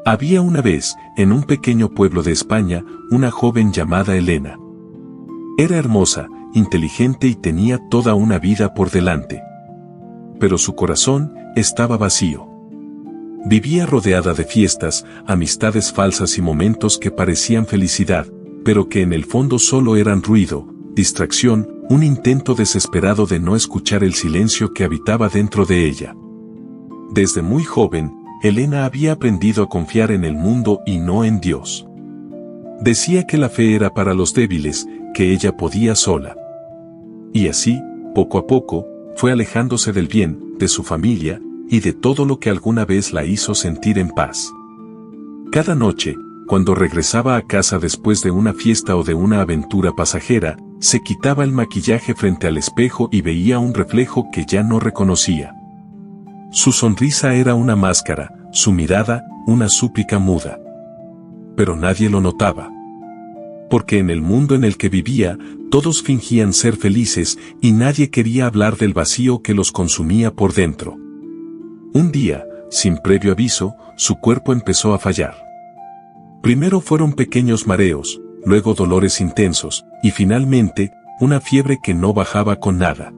Había una vez, en un pequeño pueblo de España, una joven llamada Elena. Era hermosa, inteligente y tenía toda una vida por delante. Pero su corazón estaba vacío. Vivía rodeada de fiestas, amistades falsas y momentos que parecían felicidad, pero que en el fondo solo eran ruido, distracción, un intento desesperado de no escuchar el silencio que habitaba dentro de ella. Desde muy joven, Elena había aprendido a confiar en el mundo y no en Dios. Decía que la fe era para los débiles, que ella podía sola. Y así, poco a poco, fue alejándose del bien, de su familia, y de todo lo que alguna vez la hizo sentir en paz. Cada noche, cuando regresaba a casa después de una fiesta o de una aventura pasajera, se quitaba el maquillaje frente al espejo y veía un reflejo que ya no reconocía. Su sonrisa era una máscara, su mirada, una súplica muda. Pero nadie lo notaba. Porque en el mundo en el que vivía, todos fingían ser felices y nadie quería hablar del vacío que los consumía por dentro. Un día, sin previo aviso, su cuerpo empezó a fallar. Primero fueron pequeños mareos, luego dolores intensos, y finalmente, una fiebre que no bajaba con nada.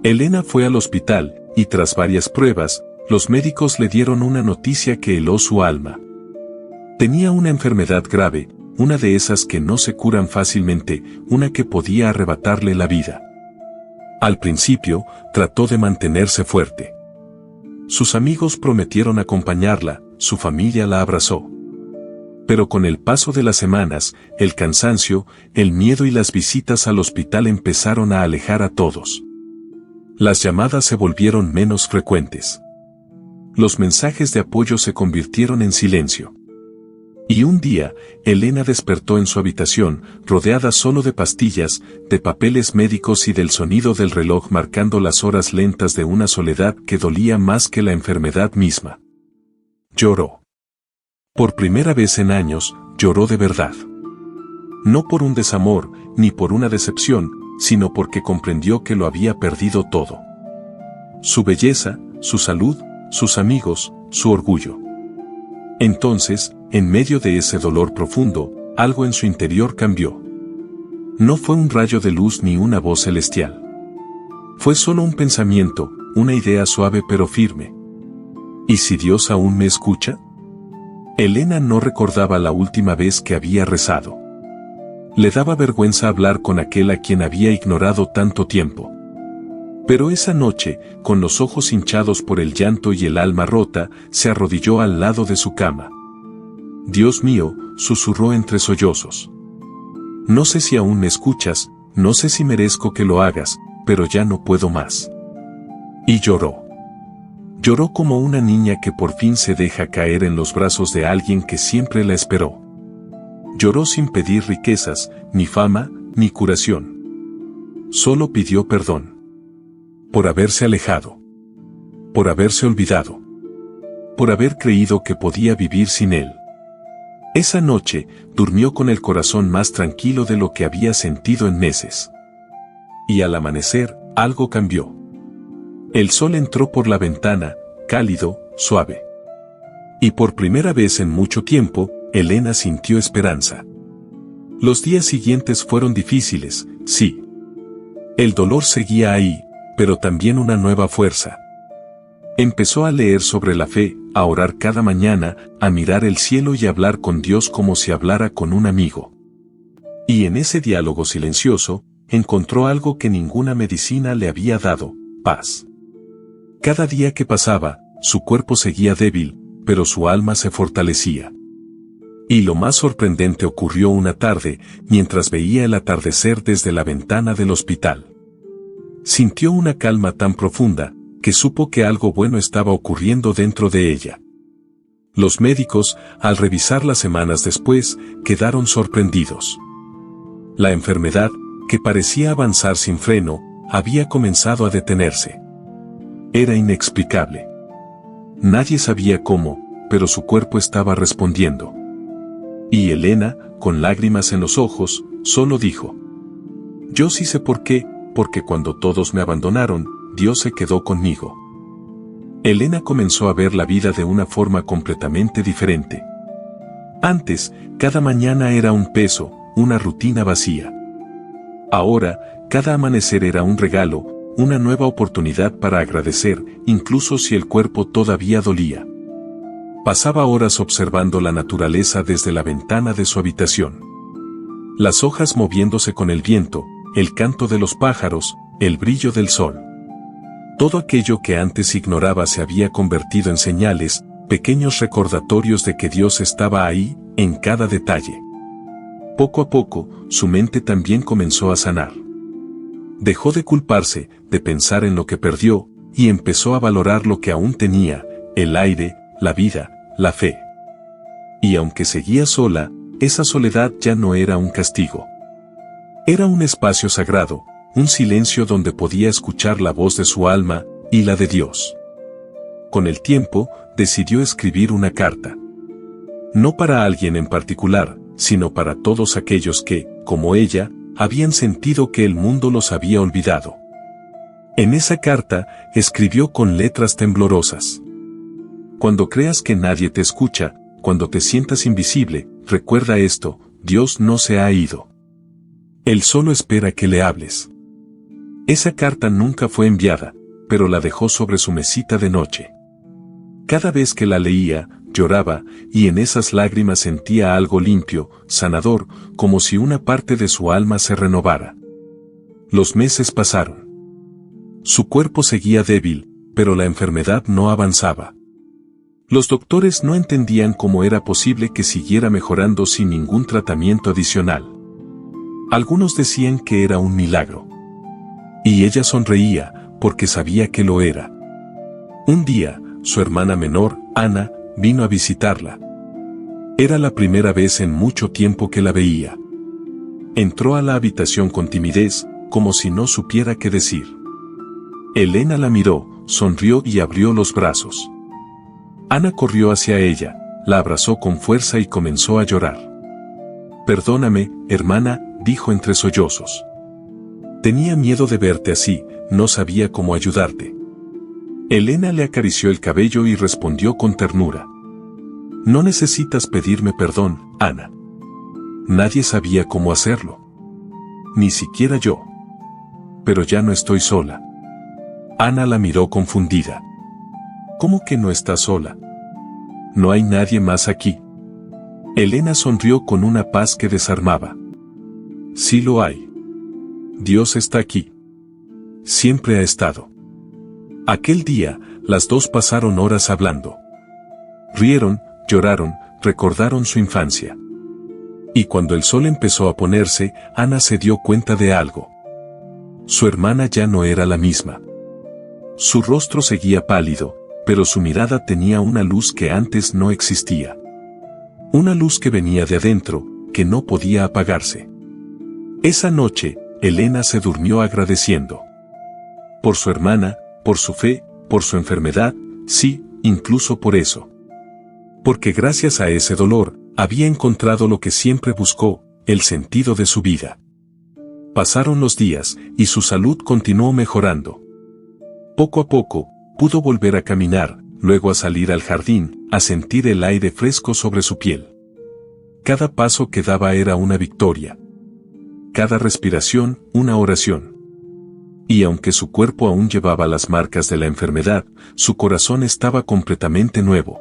Elena fue al hospital, y tras varias pruebas, los médicos le dieron una noticia que heló su alma. Tenía una enfermedad grave, una de esas que no se curan fácilmente, una que podía arrebatarle la vida. Al principio, trató de mantenerse fuerte. Sus amigos prometieron acompañarla, su familia la abrazó. Pero con el paso de las semanas, el cansancio, el miedo y las visitas al hospital empezaron a alejar a todos. Las llamadas se volvieron menos frecuentes. Los mensajes de apoyo se convirtieron en silencio. Y un día, Elena despertó en su habitación, rodeada solo de pastillas, de papeles médicos y del sonido del reloj marcando las horas lentas de una soledad que dolía más que la enfermedad misma. Lloró. Por primera vez en años, lloró de verdad. No por un desamor, ni por una decepción, sino porque comprendió que lo había perdido todo. Su belleza, su salud, sus amigos, su orgullo. Entonces, en medio de ese dolor profundo, algo en su interior cambió. No fue un rayo de luz ni una voz celestial. Fue solo un pensamiento, una idea suave pero firme. ¿Y si Dios aún me escucha? Elena no recordaba la última vez que había rezado. Le daba vergüenza hablar con aquel a quien había ignorado tanto tiempo. Pero esa noche, con los ojos hinchados por el llanto y el alma rota, se arrodilló al lado de su cama. Dios mío, susurró entre sollozos. No sé si aún me escuchas, no sé si merezco que lo hagas, pero ya no puedo más. Y lloró. Lloró como una niña que por fin se deja caer en los brazos de alguien que siempre la esperó. Lloró sin pedir riquezas, ni fama, ni curación. Solo pidió perdón. Por haberse alejado. Por haberse olvidado. Por haber creído que podía vivir sin él. Esa noche, durmió con el corazón más tranquilo de lo que había sentido en meses. Y al amanecer, algo cambió. El sol entró por la ventana, cálido, suave. Y por primera vez en mucho tiempo, Elena sintió esperanza. Los días siguientes fueron difíciles, sí. El dolor seguía ahí, pero también una nueva fuerza. Empezó a leer sobre la fe, a orar cada mañana, a mirar el cielo y a hablar con Dios como si hablara con un amigo. Y en ese diálogo silencioso, encontró algo que ninguna medicina le había dado: paz. Cada día que pasaba, su cuerpo seguía débil, pero su alma se fortalecía. Y lo más sorprendente ocurrió una tarde, mientras veía el atardecer desde la ventana del hospital. Sintió una calma tan profunda, que supo que algo bueno estaba ocurriendo dentro de ella. Los médicos, al revisarla semanas después, quedaron sorprendidos. La enfermedad, que parecía avanzar sin freno, había comenzado a detenerse. Era inexplicable. Nadie sabía cómo, pero su cuerpo estaba respondiendo. Y Elena, con lágrimas en los ojos, solo dijo: yo sí sé por qué, porque cuando todos me abandonaron, Dios se quedó conmigo. Elena comenzó a ver la vida de una forma completamente diferente. Antes, cada mañana era un peso, una rutina vacía. Ahora, cada amanecer era un regalo, una nueva oportunidad para agradecer, incluso si el cuerpo todavía dolía. Pasaba horas observando la naturaleza desde la ventana de su habitación. Las hojas moviéndose con el viento, el canto de los pájaros, el brillo del sol. Todo aquello que antes ignoraba se había convertido en señales, pequeños recordatorios de que Dios estaba ahí, en cada detalle. Poco a poco, su mente también comenzó a sanar. Dejó de culparse, de pensar en lo que perdió, y empezó a valorar lo que aún tenía, el aire, la vida, la fe. Y aunque seguía sola, esa soledad ya no era un castigo. Era un espacio sagrado, un silencio donde podía escuchar la voz de su alma, y la de Dios. Con el tiempo, decidió escribir una carta. No para alguien en particular, sino para todos aquellos que, como ella, habían sentido que el mundo los había olvidado. En esa carta, escribió con letras temblorosas: cuando creas que nadie te escucha, cuando te sientas invisible, recuerda esto: Dios no se ha ido. Él solo espera que le hables. Esa carta nunca fue enviada, pero la dejó sobre su mesita de noche. Cada vez que la leía, lloraba, y en esas lágrimas sentía algo limpio, sanador, como si una parte de su alma se renovara. Los meses pasaron. Su cuerpo seguía débil, pero la enfermedad no avanzaba. Los doctores no entendían cómo era posible que siguiera mejorando sin ningún tratamiento adicional. Algunos decían que era un milagro. Y ella sonreía, porque sabía que lo era. Un día, su hermana menor, Ana, vino a visitarla. Era la primera vez en mucho tiempo que la veía. Entró a la habitación con timidez, como si no supiera qué decir. Elena la miró, sonrió y abrió los brazos. Ana corrió hacia ella, la abrazó con fuerza y comenzó a llorar. «Perdóname, hermana», dijo entre sollozos. «Tenía miedo de verte así, no sabía cómo ayudarte». Elena le acarició el cabello y respondió con ternura: «No necesitas pedirme perdón, Ana. Nadie sabía cómo hacerlo. Ni siquiera yo. Pero ya no estoy sola». Ana la miró confundida. «¿Cómo que no estás sola? No hay nadie más aquí». Elena sonrió con una paz que desarmaba. «Sí lo hay. Dios está aquí. Siempre ha estado». Aquel día, las dos pasaron horas hablando. Rieron, lloraron, recordaron su infancia. Y cuando el sol empezó a ponerse, Ana se dio cuenta de algo. Su hermana ya no era la misma. Su rostro seguía pálido, pero su mirada tenía una luz que antes no existía. Una luz que venía de adentro, que no podía apagarse. Esa noche, Elena se durmió agradeciendo. Por su hermana, por su fe, por su enfermedad, sí, incluso por eso. Porque gracias a ese dolor, había encontrado lo que siempre buscó, el sentido de su vida. Pasaron los días, y su salud continuó mejorando. Poco a poco, pudo volver a caminar, luego a salir al jardín, a sentir el aire fresco sobre su piel. Cada paso que daba era una victoria. Cada respiración, una oración. Y aunque su cuerpo aún llevaba las marcas de la enfermedad, su corazón estaba completamente nuevo.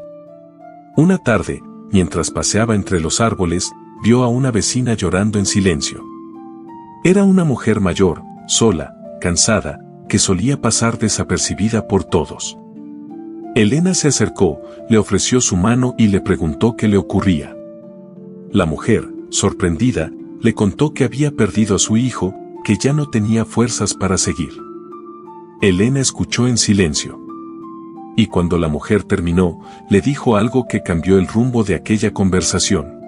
Una tarde, mientras paseaba entre los árboles, vio a una vecina llorando en silencio. Era una mujer mayor, sola, cansada, que solía pasar desapercibida por todos. Elena se acercó, le ofreció su mano y le preguntó qué le ocurría. La mujer, sorprendida, le contó que había perdido a su hijo, que ya no tenía fuerzas para seguir. Elena escuchó en silencio. Y cuando la mujer terminó, le dijo algo que cambió el rumbo de aquella conversación.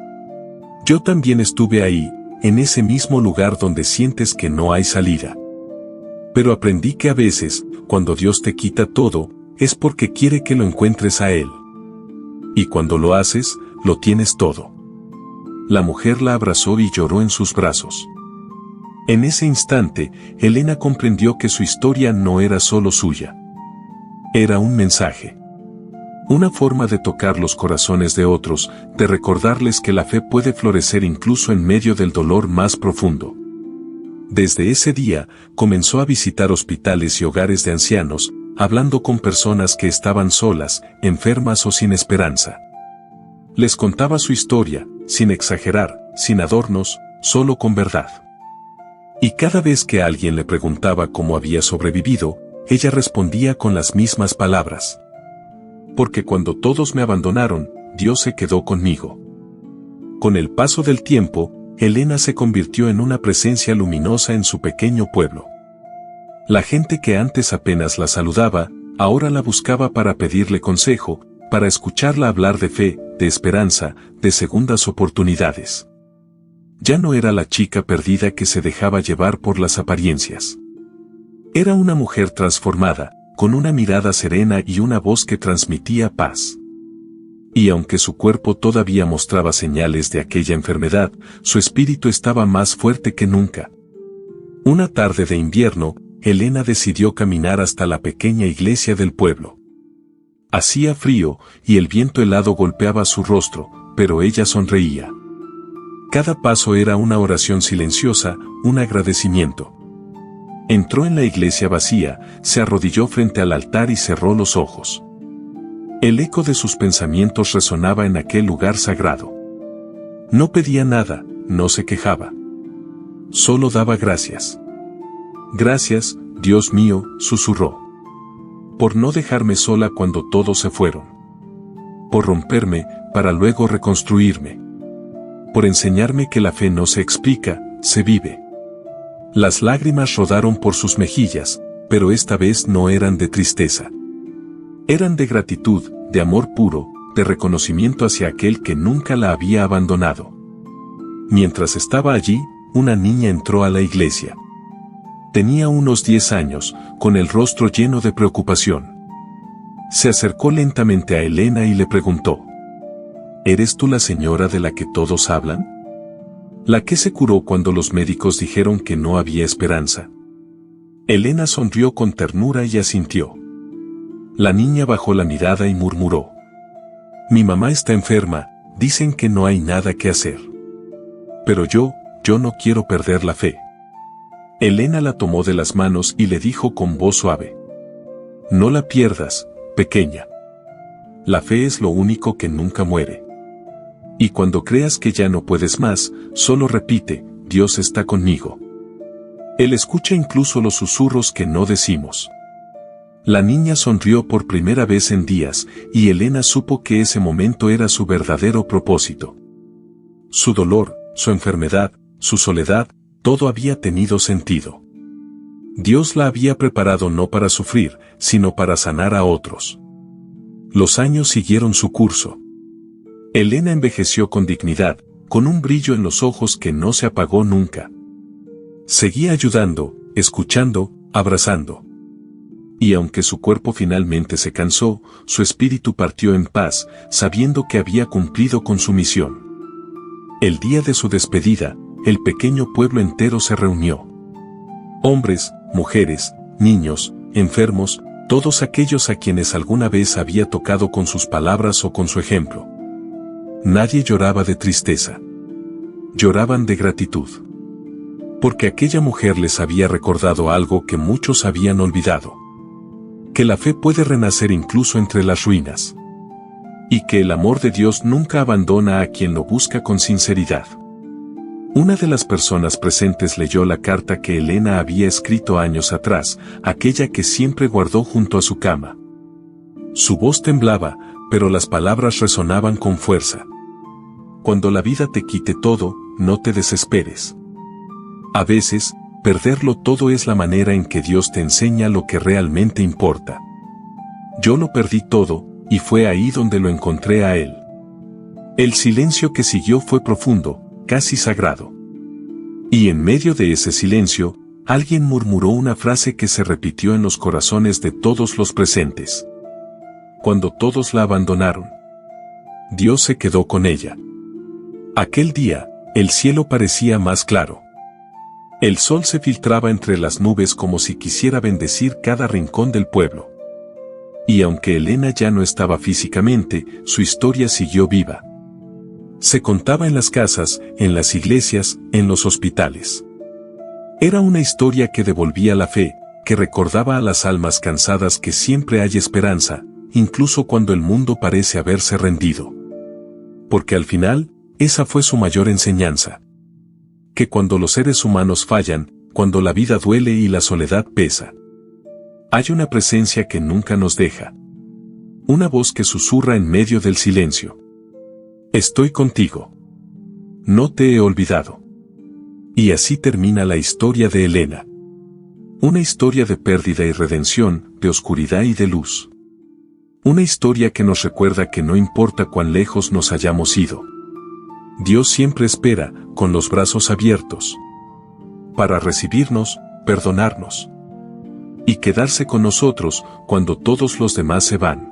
«Yo también estuve ahí, en ese mismo lugar donde sientes que no hay salida. Pero aprendí que a veces, cuando Dios te quita todo, es porque quiere que lo encuentres a Él. Y cuando lo haces, lo tienes todo». La mujer la abrazó y lloró en sus brazos. En ese instante, Elena comprendió que su historia no era solo suya. Era un mensaje. Una forma de tocar los corazones de otros, de recordarles que la fe puede florecer incluso en medio del dolor más profundo. Desde ese día, comenzó a visitar hospitales y hogares de ancianos, hablando con personas que estaban solas, enfermas o sin esperanza. Les contaba su historia, sin exagerar, sin adornos, solo con verdad. Y cada vez que alguien le preguntaba cómo había sobrevivido, ella respondía con las mismas palabras. Porque cuando todos me abandonaron, Dios se quedó conmigo. Con el paso del tiempo, Elena se convirtió en una presencia luminosa en su pequeño pueblo. La gente que antes apenas la saludaba, ahora la buscaba para pedirle consejo, para escucharla hablar de fe, de esperanza, de segundas oportunidades. Ya no era la chica perdida que se dejaba llevar por las apariencias. Era una mujer transformada, con una mirada serena y una voz que transmitía paz. Y aunque su cuerpo todavía mostraba señales de aquella enfermedad, su espíritu estaba más fuerte que nunca. Una tarde de invierno, Elena decidió caminar hasta la pequeña iglesia del pueblo. Hacía frío, y el viento helado golpeaba su rostro, pero ella sonreía. Cada paso era una oración silenciosa, un agradecimiento. Entró en la iglesia vacía, se arrodilló frente al altar y cerró los ojos. El eco de sus pensamientos resonaba en aquel lugar sagrado. No pedía nada, no se quejaba. Solo daba gracias. Gracias, Dios mío, susurró. Por no dejarme sola cuando todos se fueron. Por romperme, para luego reconstruirme. Por enseñarme que la fe no se explica, se vive. Las lágrimas rodaron por sus mejillas, pero esta vez no eran de tristeza. Eran de gratitud, de amor puro, de reconocimiento hacia aquel que nunca la había abandonado. Mientras estaba allí, una niña entró a la iglesia. Tenía unos 10 años, con el rostro lleno de preocupación. Se acercó lentamente a Elena y le preguntó: ¿Eres tú la señora de la que todos hablan? ¿La que se curó cuando los médicos dijeron que no había esperanza? Elena sonrió con ternura y asintió. La niña bajó la mirada y murmuró: Mi mamá está enferma, dicen que no hay nada que hacer. Pero yo no quiero perder la fe. Elena la tomó de las manos y le dijo con voz suave: No la pierdas, pequeña. La fe es lo único que nunca muere. Y cuando creas que ya no puedes más, solo repite: Dios está conmigo. Él escucha incluso los susurros que no decimos. La niña sonrió por primera vez en días, y Elena supo que ese momento era su verdadero propósito. Su dolor, su enfermedad, su soledad, todo había tenido sentido. Dios la había preparado no para sufrir, sino para sanar a otros. Los años siguieron su curso. Elena envejeció con dignidad, con un brillo en los ojos que no se apagó nunca. Seguía ayudando, escuchando, abrazando. Y aunque su cuerpo finalmente se cansó, su espíritu partió en paz, sabiendo que había cumplido con su misión. El día de su despedida, el pequeño pueblo entero se reunió. Hombres, mujeres, niños, enfermos, todos aquellos a quienes alguna vez había tocado con sus palabras o con su ejemplo. Nadie lloraba de tristeza. Lloraban de gratitud. Porque aquella mujer les había recordado algo que muchos habían olvidado. Que la fe puede renacer incluso entre las ruinas. Y que el amor de Dios nunca abandona a quien lo busca con sinceridad. Una de las personas presentes leyó la carta que Elena había escrito años atrás, aquella que siempre guardó junto a su cama. Su voz temblaba, pero las palabras resonaban con fuerza. Cuando la vida te quite todo, no te desesperes. A veces, perderlo todo es la manera en que Dios te enseña lo que realmente importa. Yo lo perdí todo, y fue ahí donde lo encontré a Él. El silencio que siguió fue profundo, casi sagrado. Y en medio de ese silencio, alguien murmuró una frase que se repitió en los corazones de todos los presentes. Cuando todos la abandonaron, Dios se quedó con ella. Aquel día, el cielo parecía más claro. El sol se filtraba entre las nubes como si quisiera bendecir cada rincón del pueblo. Y aunque Elena ya no estaba físicamente, su historia siguió viva. Se contaba en las casas, en las iglesias, en los hospitales. Era una historia que devolvía la fe, que recordaba a las almas cansadas que siempre hay esperanza, incluso cuando el mundo parece haberse rendido. Porque al final, esa fue su mayor enseñanza. Que cuando los seres humanos fallan, cuando la vida duele y la soledad pesa, hay una presencia que nunca nos deja. Una voz que susurra en medio del silencio. Estoy contigo. No te he olvidado. Y así termina la historia de Elena. Una historia de pérdida y redención, de oscuridad y de luz. Una historia que nos recuerda que no importa cuán lejos nos hayamos ido, Dios siempre espera, con los brazos abiertos, para recibirnos, perdonarnos y quedarse con nosotros cuando todos los demás se van.